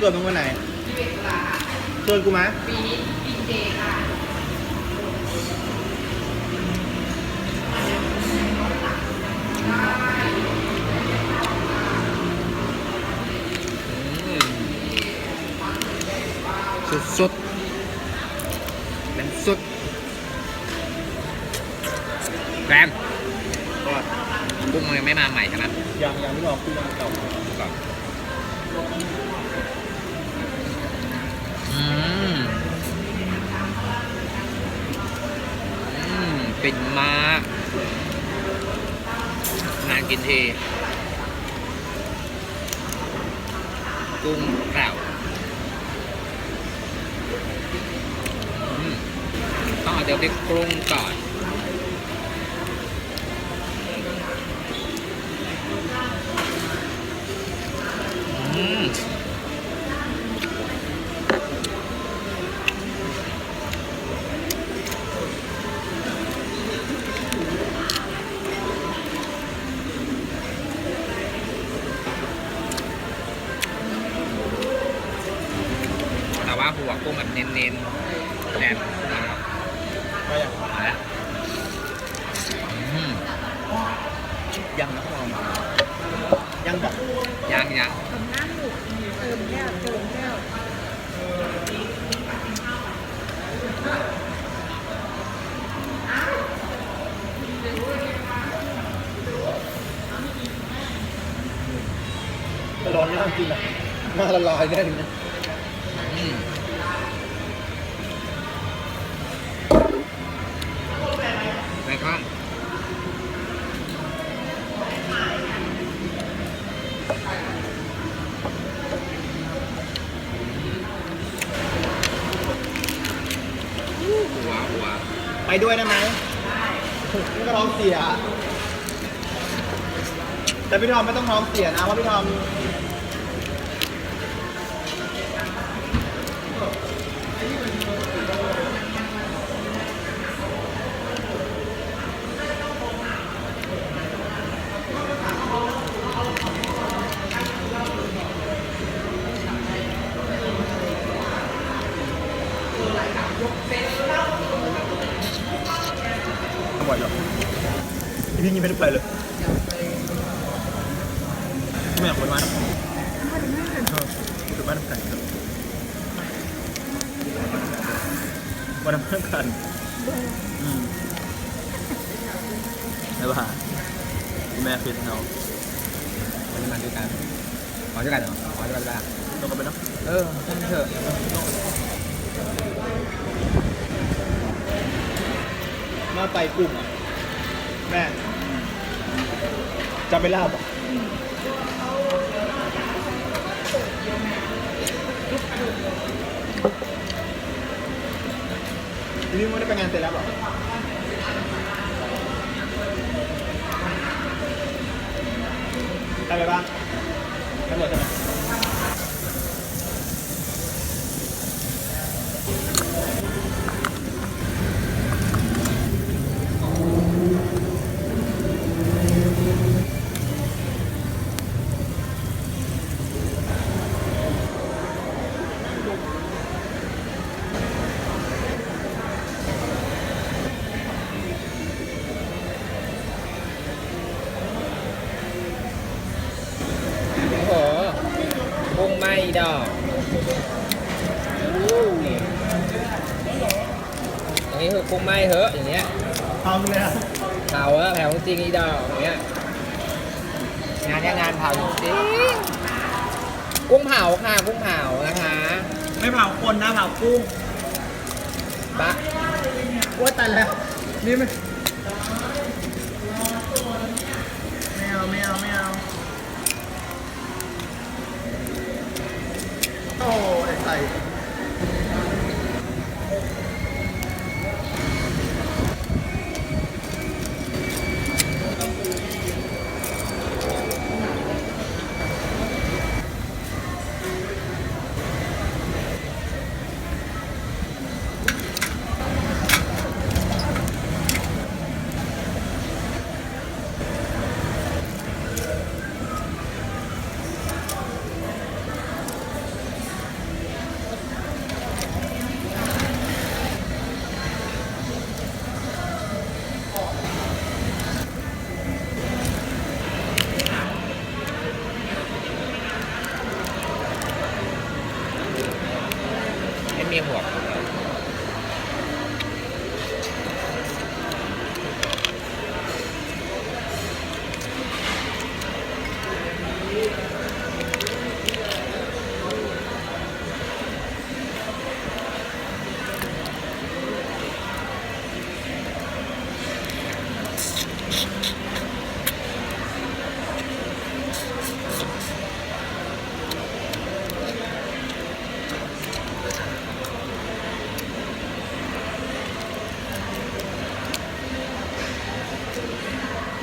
เกิดมึงวันไหนเชิญกูไหมปีนี้ปีเจค่ะสุดเป็นสุดแกรมกุ้งมันยังไม่มาใหม่ใช่ไหมยังไม่ออกกุ้งมันเก่าก่อนปิ่นมากงานกินทีกุ้งแก้วต้องเอาเดี๋ยวไปปรุงก่อนแต่ว่าหัวกุ้งแบบเน้นๆแน่นมาอย่างมาแล้วยังนะพ่อยังแบบยังทำน้ำหมูเติมแก้วร้อนมากจริงอ่ะมาละลายได้ถึงนะไปข้างหัวไปด้วยได้ไหมนี่ก็ท้องเสียแต่พี่ทอมไม่ต้องท้องเสียนะเพราะพี่ทอมบ่อยหรอกพี่ยังไม่ได้ไปเลยไม่อยากไปบ้านน้ำไปบ้านน้ำกันบ้านน้ำกันไม่ว่าแม่ฟิตเราวันนี้มาด้วยกันมาด้วยกันเหรอมาด้วยกันได้ต้องกันไปเนาะช่างเถอะมาไปกลุ่มอ่ะแม่จะไปเล่าป่ะพี่ไม่ได้ไปงานเสร็จแล้วหรอได้ไปบ้างได้หมดใช่ไหมกุ้งไม่ดอกอย่างนี้คือกุ้งไม่เหอะอย่างเงี้ยทำเลยอะเผาแผาจริงอีดอกอย่างเงี้ยงานงานเผาจริงกุ้งเผาค่ะกุ้งเผานะคะไม่เผาคนนะเผากุ้งปะว่าตันแล้วนี่ไม่เอาโอ้ยใส่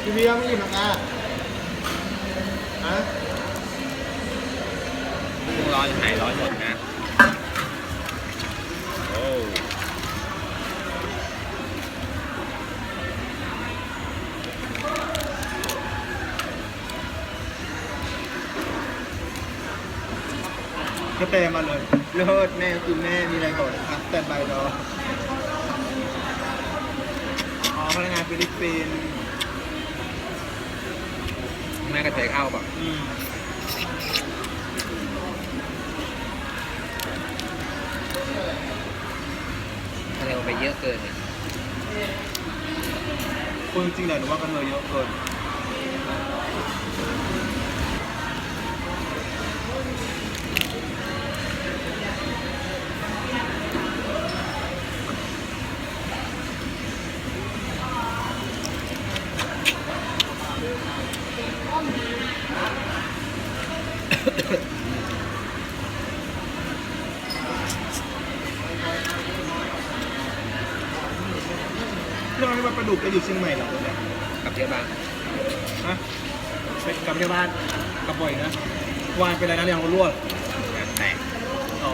พี่เบียร์ไม่อิ่มหรอกนะฮะ ร้อนหายร้อนหมดนะโอ้ ก็เตะมาเลยเลิศแม่คือแม่มีอะไรก่อนครับแต่ใบรออ๋อพนักงานฟิลิปปินส์ แม่ก็เทคเอาแบบ ทะเลมันไปเยอะเกินเนี่ย คนจริงๆแหละหนูว่ากันเลยเยอะเกินเรื่องนี้มันปลาดุกจะอยู่เชียงใหม่เหรอเนี่ย กลับเที่ยวบ้าน ฮะไปกลับที่บ้านกลับบ่อยนะวานเป็นอะไรนะเรียงรั่ว งานแต่ง อ๋อ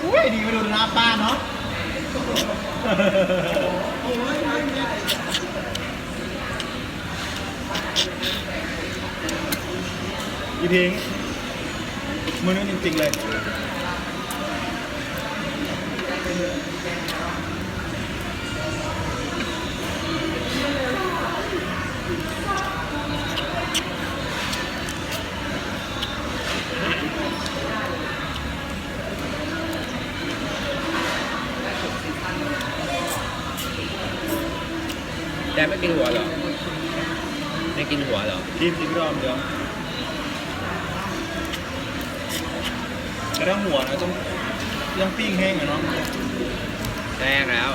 อุ้ยดีไปดูหน้าป้าเนาะ อีพิงมือนึงจริงๆเลยแต่ไม่กินหัวเหรอ ไม่กินหัวเหรอ กินรอบเดียวแต่ถ้าหัวนะต้องปิ้งแห้งอะเนาะ แรกแล้ว